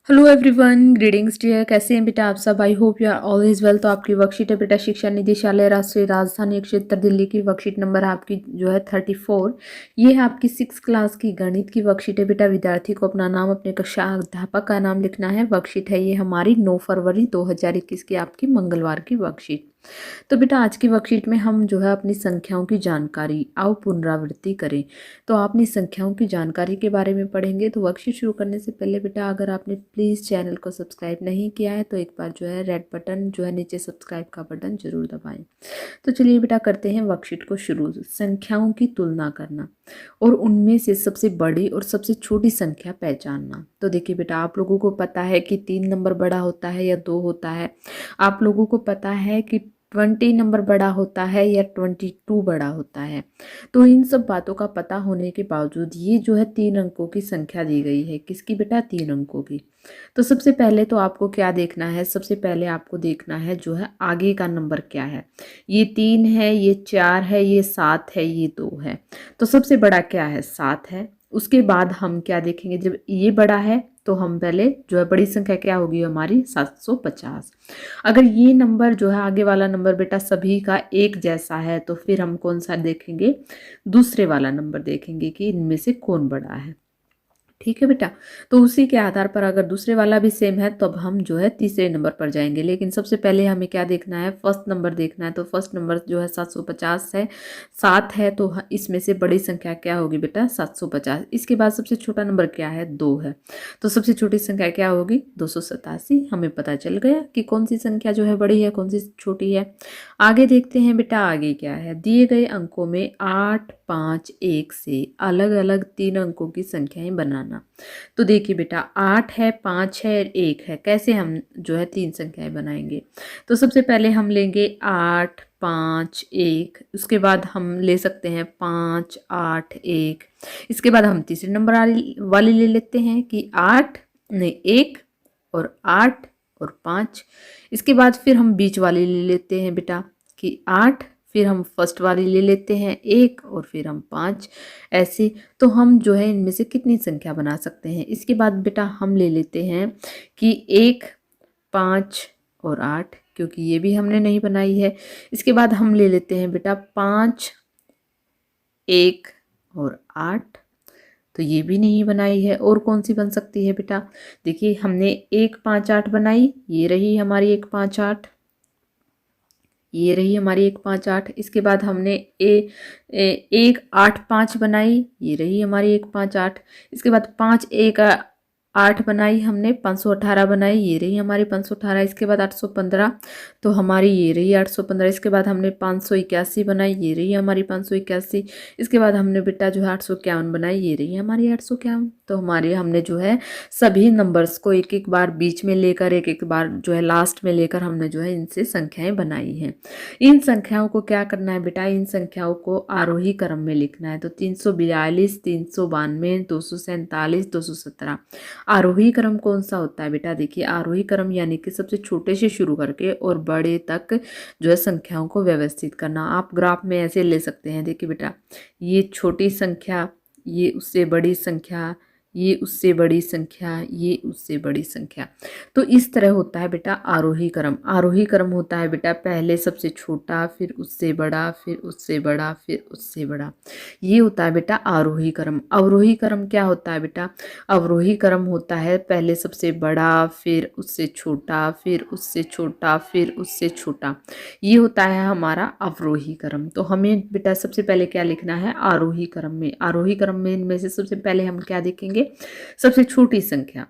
Hello everyone, greetings dear. कैसे हैं बेटा आप सब? I hope you are always well. तो आपकी वर्कशीट है बेटा शिक्षा निदेशालय राष्ट्रीय राजधानी क्षेत्र दिल्ली की वर्कशीट नंबर आपकी जो है 34। ये है आपकी 6 क्लास की गणित की वर्कशीट है बेटा। विद्यार्थी को अपना नाम, अपने कक्षा अध्यापक का नाम लिखना है। वर्कशीट है ये हमारी 9 फरवरी 2021 की आपकी मंगलवार की वर्कशीट। तो बेटा आज की वर्कशीट में हम जो है अपनी संख्याओं की जानकारी आओ पुनरावृत्ति करें। तो आपने संख्याओं की जानकारी के बारे में पढ़ेंगे। तो वर्कशीट शुरू करने से पहले बेटा अगर आपने प्लीज़ चैनल को सब्सक्राइब नहीं किया है तो एक बार जो है रेड बटन जो है नीचे सब्सक्राइब का बटन जरूर दबाएं। तो चलिए बेटा करते हैं वर्कशीट को शुरू। संख्याओं की तुलना करना और उनमें से सबसे बड़ी और सबसे छोटी संख्या पहचानना। तो देखिए बेटा, आप लोगों को पता है कि 3 नंबर बड़ा होता है या 2 होता है। आप लोगों को पता है कि 20 नंबर बड़ा होता है या 22 बड़ा होता है। तो इन सब बातों का पता होने के बावजूद ये जो है 3 अंकों की संख्या दी गई है। किसकी बेटा? 3 अंकों की। तो सबसे पहले तो आपको क्या देखना है? सबसे पहले आपको देखना है जो है आगे का नंबर क्या है। ये 3 है, ये 4 है, ये 7 है, ये 2 है। तो सबसे बड़ा क्या है? 7 है। उसके बाद हम क्या देखेंगे? जब ये बड़ा है तो हम पहले जो है बड़ी संख्या क्या होगी हमारी? 750। अगर ये नंबर जो है आगे वाला नंबर बेटा सभी का एक जैसा है तो फिर हम कौन सा देखेंगे? दूसरे वाला नंबर देखेंगे कि इनमें से कौन बड़ा है। ठीक है बेटा। तो उसी के आधार पर अगर दूसरे वाला भी सेम है तब हम जो है तीसरे नंबर पर जाएंगे। लेकिन सबसे पहले हमें क्या देखना है? फर्स्ट नंबर देखना है। तो फर्स्ट नंबर जो है 750 है। 7 है तो इसमें से बड़ी संख्या क्या होगी बेटा? 750। इसके बाद सबसे छोटा नंबर क्या है? 2 है। तो सबसे छोटी संख्या क्या होगी? 287। हमें पता चल गया कि कौन सी संख्या जो है बड़ी है, कौन सी छोटी है। आगे देखते हैं बेटा आगे क्या है। दिए गए अंकों में 8, 5, 1 से अलग अलग 3 अंकों की संख्याएं बनाना। तो देखिए बेटा, 8 है, 5 है, 1 है। कैसे हम जो है 3 संख्याएं बनाएंगे? तो सबसे पहले हम लेंगे 8, 5, 1। उसके बाद हम ले सकते हैं 5, 8, 1। इसके बाद हम तीसरे नंबर वाली ले लेते हैं कि 8 नहीं 1 और 8 और 5। इसके बाद फिर हम बीच वाली ले लेते हैं बेटा कि 8। फिर हम फर्स्ट वाली ले लेते हैं 1 और फिर हम 5। ऐसे तो हम जो है इनमें से कितनी संख्या बना सकते हैं? इसके बाद बेटा हम ले लेते हैं कि 1, 5 और 8, क्योंकि ये भी हमने नहीं बनाई है। इसके बाद हम ले लेते हैं बेटा 5, 1 और 8। तो ये भी नहीं बनाई है। और कौन सी बन सकती है बेटा? देखिए, हमने 1, 5, 8 बनाई। ये रही हमारी 1, 5, 8। ये रही हमारी 1, 5, 8। इसके बाद हमने 1, 8, 5 बनाई। ये रही हमारी 1, 5, 8। इसके बाद 5, 1, 8 बनाई हमने। 518 बनाई। ये रही हमारी 518। इसके बाद 815। तो हमारी ये रही 815। इसके बाद हमने 581 बनाई। ये रही हमारी 581। इसके बाद हमने बेटा जो है 851 बनाई। ये रही हमारी 851। तो हमारे हमने जो है सभी नंबर्स को एक एक बार बीच में लेकर, एक एक बार जो है लास्ट में लेकर हमने जो है इनसे संख्याएं बनाई हैं। इन संख्याओं को क्या करना है बेटा? इन संख्याओं को आरोही क्रम में लिखना है। तो 342, 392, 247, 217। आरोही क्रम कौन सा होता है बेटा? देखिए, आरोही क्रम यानी कि सबसे छोटे से शुरू करके और बड़े तक जो है संख्याओं को व्यवस्थित करना। आप ग्राफ में ऐसे ले सकते हैं। देखिए बेटा, ये छोटी संख्या, ये उससे बड़ी संख्या, ये उससे बड़ी संख्या, ये उससे बड़ी संख्या। तो इस तरह होता है बेटा आरोही क्रम। आरोही क्रम होता है बेटा पहले सबसे छोटा, फिर उससे बड़ा, फिर उससे बड़ा, फिर उससे बड़ा। ये होता है बेटा आरोही क्रम। अवरोही क्रम क्या होता है बेटा? अवरोही क्रम होता है पहले सबसे बड़ा, फिर उससे छोटा, फिर उससे छोटा, फिर उससे छोटा। ये होता है हमारा अवरोही क्रम। तो हमें बेटा सबसे पहले क्या लिखना है? आरोही क्रम में। आरोही क्रम में इनमें से सबसे पहले हम क्या देखेंगे? सबसे छोटी संख्या।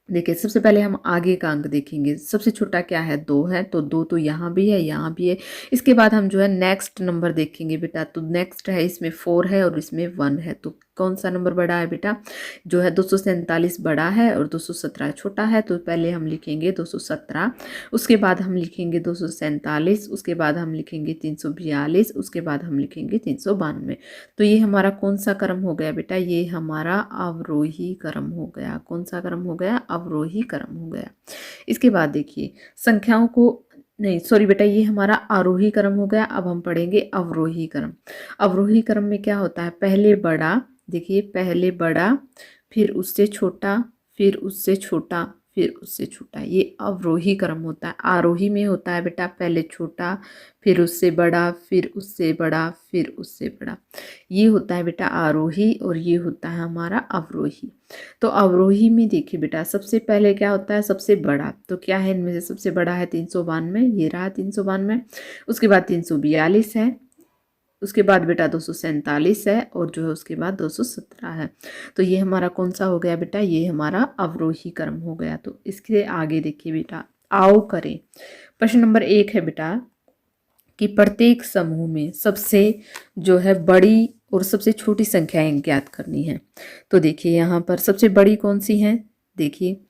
देखिए, सबसे पहले हम आगे का अंक देखेंगे। सबसे छोटा क्या है? 2 है। तो 2 तो यहाँ भी है, यहाँ भी है। इसके बाद हम जो है नेक्स्ट नंबर देखेंगे बेटा। तो नेक्स्ट है, इसमें 4 है और इसमें 1 है। तो कौन सा नंबर बड़ा है बेटा? जो है 247 बड़ा है और 217 छोटा है। तो पहले हम लिखेंगे 217। उसके बाद हम लिखेंगे 247। उसके बाद हम लिखेंगे 342। उसके बाद हम लिखेंगे 392। तो ये हमारा कौन सा क्रम हो गया बेटा? ये हमारा अवरोही क्रम हो गया। कौन सा क्रम हो गया? अवरोही क्रम हो गया। इसके बाद देखिए संख्याओं को, नहीं सॉरी बेटा, ये हमारा आरोही क्रम हो गया। अब हम पढ़ेंगे अवरोही क्रम। अवरोही क्रम में क्या होता है? पहले बड़ा, देखिए पहले बड़ा, फिर उससे छोटा, फिर उससे छोटा, फिर उससे छोटा, ये अवरोही क्रम होता है। आरोही में होता है बेटा पहले छोटा, फिर उससे बड़ा, फिर उससे बड़ा, फिर उससे बड़ा, ये होता है बेटा आरोही, और ये होता है हमारा अवरोही। तो अवरोही में देखिए बेटा सबसे पहले क्या होता है, सबसे बड़ा, तो क्या है इनमें से सबसे बड़ा है 392, ये रहा 392। उसके बाद 342 है, उसके बाद बेटा 247 है, और जो है उसके बाद 217 है। तो ये हमारा कौन सा हो गया बेटा, ये हमारा अवरोही क्रम हो गया। तो इसके आगे देखिए बेटा, आओ करें। प्रश्न नंबर 1 है बेटा कि प्रत्येक समूह में सबसे जो है बड़ी और सबसे छोटी संख्याएं ज्ञात करनी है। तो देखिए यहाँ पर सबसे बड़ी कौन सी है, देखिए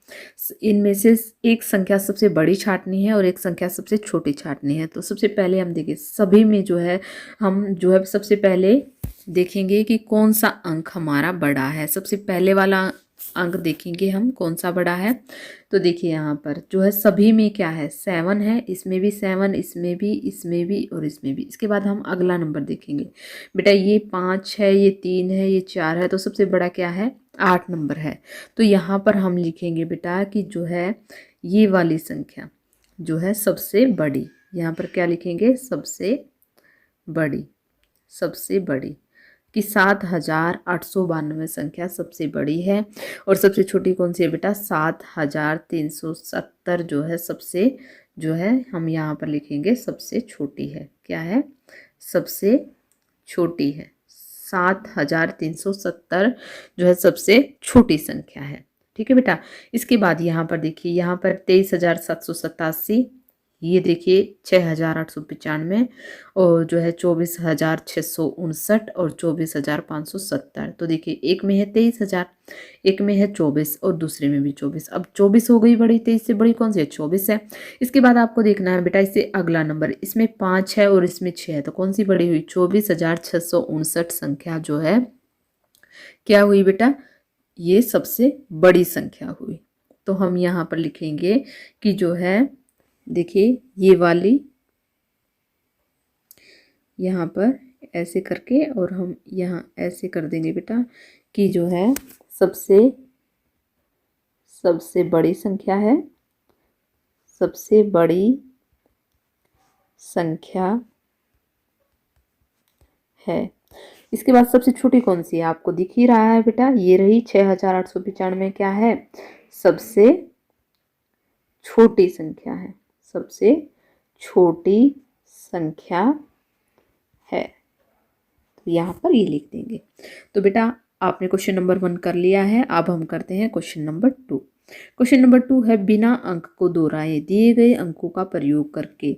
इनमें से एक संख्या सबसे बड़ी छांटनी है और एक संख्या सबसे छोटी छांटनी है। तो सबसे पहले हम देखिए सभी में जो है हम जो है सबसे पहले देखेंगे कि कौन सा अंक हमारा बड़ा है। सबसे पहले वाला अंक देखेंगे हम कौन सा बड़ा है। तो देखिए यहाँ पर जो है सभी में क्या है, 7 है, इसमें भी 7, इसमें भी, इसमें भी और इसमें भी। इसके बाद हम अगला नंबर देखेंगे बेटा, ये 5 है, ये 3 है, ये 4 है, तो सबसे बड़ा क्या है, 8 नंबर है। तो यहाँ पर हम लिखेंगे बेटा कि जो है ये वाली संख्या जो है सबसे बड़ी, यहाँ पर क्या लिखेंगे, सबसे बड़ी, सबसे बड़ी कि 7,892 संख्या सबसे बड़ी है। और सबसे छोटी कौन सी है बेटा, 7,370 जो है सबसे जो है हम यहाँ पर लिखेंगे सबसे छोटी है। क्या है, सबसे छोटी है। 7,370 जो है सबसे छोटी संख्या है। ठीक है बेटा। इसके बाद यहाँ पर देखिए, यहाँ पर 23,787, ये देखिए 6,895, और जो है 24,659 और 24,570। तो देखिए एक में है 23,000, एक में है 24 और दूसरे में भी 24। अब 24 हो गई बड़ी, 23 से बड़ी कौन सी है, 24 है। इसके बाद आपको देखना है बेटा इससे अगला नंबर, इसमें 5 है और इसमें 6 है, तो कौन सी बड़ी हुई, 24,659 संख्या जो है क्या हुई बेटा, ये सबसे बड़ी संख्या हुई। तो हम यहाँ पर लिखेंगे कि जो है देखिए ये वाली यहाँ पर ऐसे करके, और हम यहाँ ऐसे कर देंगे बेटा कि जो है सबसे बड़ी संख्या है, सबसे बड़ी संख्या है। इसके बाद सबसे छोटी कौन सी है, आपको दिख ही रहा है बेटा, ये रही 6,895 क्या है, सबसे छोटी संख्या है, सबसे छोटी संख्या है। तो यहाँ पर ये लिख देंगे। तो बेटा आपने क्वेश्चन नंबर 1 कर लिया है। अब हम करते हैं क्वेश्चन नंबर 2। क्वेश्चन नंबर 2 है, बिना अंक को दोहराए दिए गए अंकों का प्रयोग करके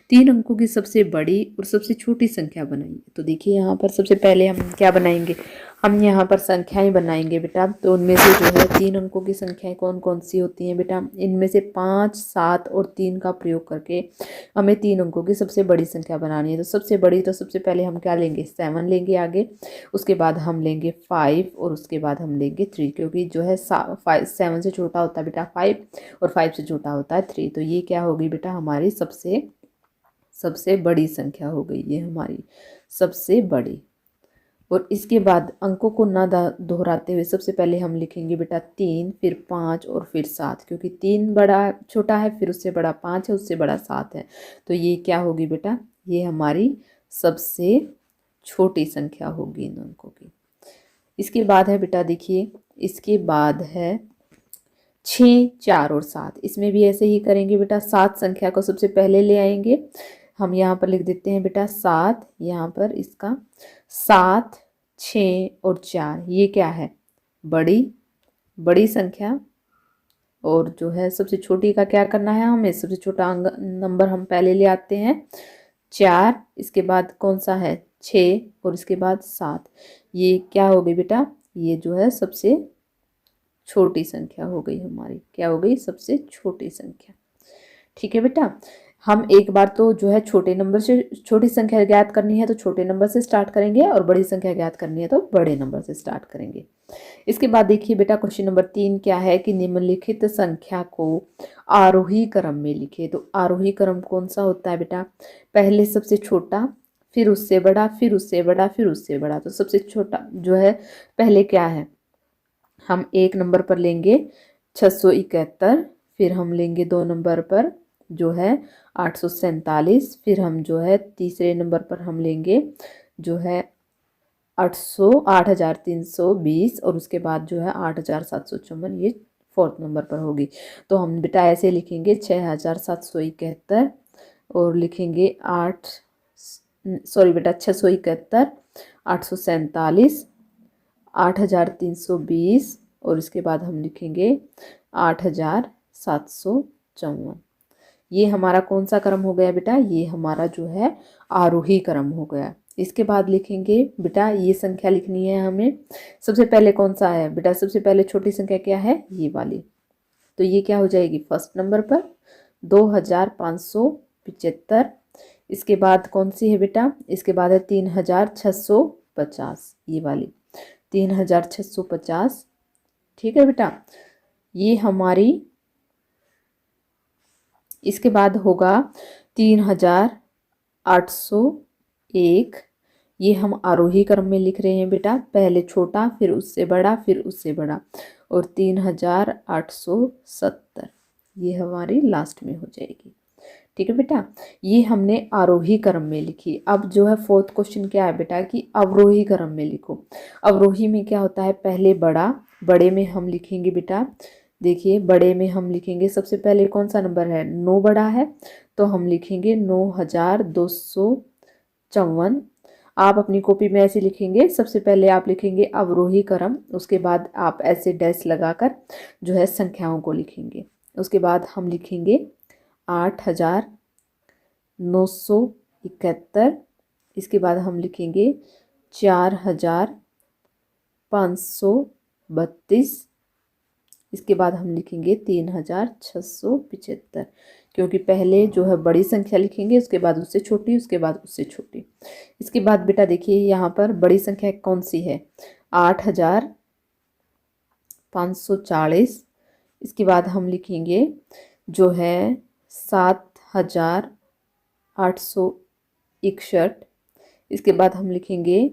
3 अंकों की सबसे बड़ी और सबसे छोटी संख्या बनाइए। तो देखिए यहाँ पर सबसे पहले हम क्या बनाएंगे, हम यहाँ पर संख्याएं बनाएंगे बेटा। तो उनमें से जो है 3 अंकों की संख्याएं कौन कौन सी होती हैं बेटा, इनमें से 5, 7 और 3 का प्रयोग करके हमें 3 अंकों की सबसे बड़ी संख्या बनानी है। तो सबसे बड़ी, तो सबसे पहले हम क्या लेंगे, 7 लेंगे आगे, उसके बाद हम लेंगे 5 और उसके बाद हम लेंगे 3, क्योंकि जो है 7 से छोटा होता है बेटा 5 और 5 से छोटा होता है 3। तो ये क्या होगी बेटा, हमारी सबसे बड़ी संख्या हो गई, ये हमारी सबसे बड़ी। और इसके बाद अंकों को ना दोहराते हुए सबसे पहले हम लिखेंगे बेटा 3, फिर 5 और फिर 7, क्योंकि 3 बड़ा छोटा है, फिर उससे बड़ा 5 है, उससे बड़ा 7 है। तो ये क्या होगी बेटा, ये हमारी सबसे छोटी संख्या होगी इन अंकों की। इसके बाद है बेटा देखिए, इसके बाद है 6, 4 और 7। इसमें भी ऐसे ही करेंगे बेटा, 7 संख्या को सबसे पहले ले आएंगे। हम यहाँ पर लिख देते हैं बेटा 7, यहाँ पर इसका 7, 6 और 4, ये क्या है, बड़ी संख्या। और जो है सबसे छोटी का क्या करना है हमें, सबसे छोटा नंबर हम पहले ले आते हैं 4, इसके बाद कौन सा है 6 और इसके बाद 7। ये क्या हो गई बेटा, ये जो है सबसे छोटी संख्या हो गई हमारी, क्या हो गई, सबसे छोटी संख्या। ठीक है बेटा। हम एक बार तो जो है छोटे नंबर से छोटी संख्या ज्ञात करनी है तो छोटे नंबर से स्टार्ट करेंगे, और बड़ी संख्या ज्ञात करनी है तो बड़े नंबर से स्टार्ट करेंगे। इसके बाद देखिए बेटा क्वेश्चन नंबर 3 क्या है कि निम्नलिखित संख्या को आरोही क्रम में लिखे। तो आरोही क्रम कौन सा होता है बेटा, पहले सबसे छोटा, फिर उससे बड़ा, फिर उससे बड़ा, फिर उससे बड़ा। तो सबसे छोटा जो है पहले क्या है, हम 1 नंबर पर लेंगे 671, फिर हम लेंगे 2 नंबर पर जो है 847, फिर हम जो है तीसरे नंबर पर हम लेंगे जो है 8,320 और उसके बाद जो है 8,754, ये फोर्थ नंबर पर होगी। तो हम बेटा ऐसे लिखेंगे 6,771 और लिखेंगे 671, 847, 8,320 और इसके बाद हम लिखेंगे 8,754। ये हमारा कौन सा क्रम हो गया बेटा? ये हमारा जो है आरोही क्रम हो गया। इसके बाद लिखेंगे बेटा, ये संख्या लिखनी है हमें। सबसे पहले कौन सा है बेटा? सबसे पहले छोटी संख्या क्या है? ये वाली। तो ये क्या हो जाएगी? फर्स्ट नंबर पर 2,575। इसके बाद कौन सी है बेटा? इसके बाद है 3,650, ये वाली 3,650। ठीक है बेटा, ये हमारी। इसके बाद होगा 3,801, ये हम आरोही क्रम में लिख रहे हैं बेटा। पहले छोटा, फिर उससे बड़ा, फिर उससे बड़ा, और 3,870 ये हमारी लास्ट में हो जाएगी। ठीक है बेटा, ये हमने आरोही क्रम में लिखी। अब जो है फोर्थ क्वेश्चन क्या है बेटा कि अवरोही क्रम में लिखो। अवरोही में क्या होता है? पहले बड़ा, बड़े में हम लिखेंगे बेटा, देखिए बड़े में हम लिखेंगे सबसे पहले कौन सा नंबर है? 9 बड़ा है, तो हम लिखेंगे 9,254। आप अपनी कॉपी में ऐसे लिखेंगे, सबसे पहले आप लिखेंगे अवरोही क्रम, उसके बाद आप ऐसे डैश लगाकर जो है संख्याओं को लिखेंगे। उसके बाद हम लिखेंगे 8,971। इसके बाद हम लिखेंगे 4,532। इसके बाद हम लिखेंगे 3,675, क्योंकि पहले जो है बड़ी संख्या लिखेंगे, उसके बाद उससे छोटी, उसके बाद उससे छोटी। इसके बाद बेटा देखिए यहाँ पर बड़ी संख्या कौन सी है? 8,540। इसके बाद हम लिखेंगे जो है 7,861। इसके बाद हम लिखेंगे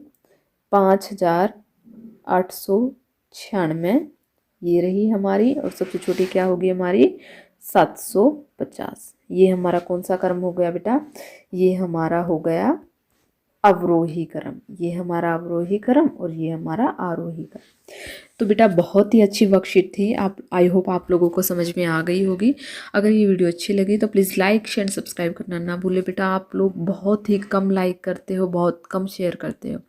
5,896, ये रही हमारी। और सबसे छोटी क्या होगी हमारी? 750। ये हमारा कौन सा क्रम हो गया बेटा? ये हमारा हो गया अवरोही क्रम। ये हमारा अवरोही क्रम और ये हमारा आरोही क्रम। तो बेटा बहुत ही अच्छी वर्कशीट थी। आप, आई होप आप लोगों को समझ में आ गई होगी। अगर ये वीडियो अच्छी लगी तो प्लीज़ लाइक शेयर सब्सक्राइब करना ना भूले बेटा। आप लोग बहुत ही कम लाइक करते हो, बहुत कम शेयर करते हो।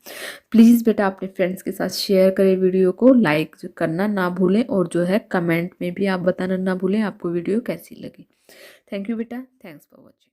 प्लीज़ बेटा अपने फ्रेंड्स के साथ शेयर करें वीडियो को, लाइक करना ना भूलें, और जो है कमेंट में भी आप बताना ना भूलें आपको वीडियो कैसी लगी। थैंक यू बेटा, थैंक्स फॉर वॉचिंग।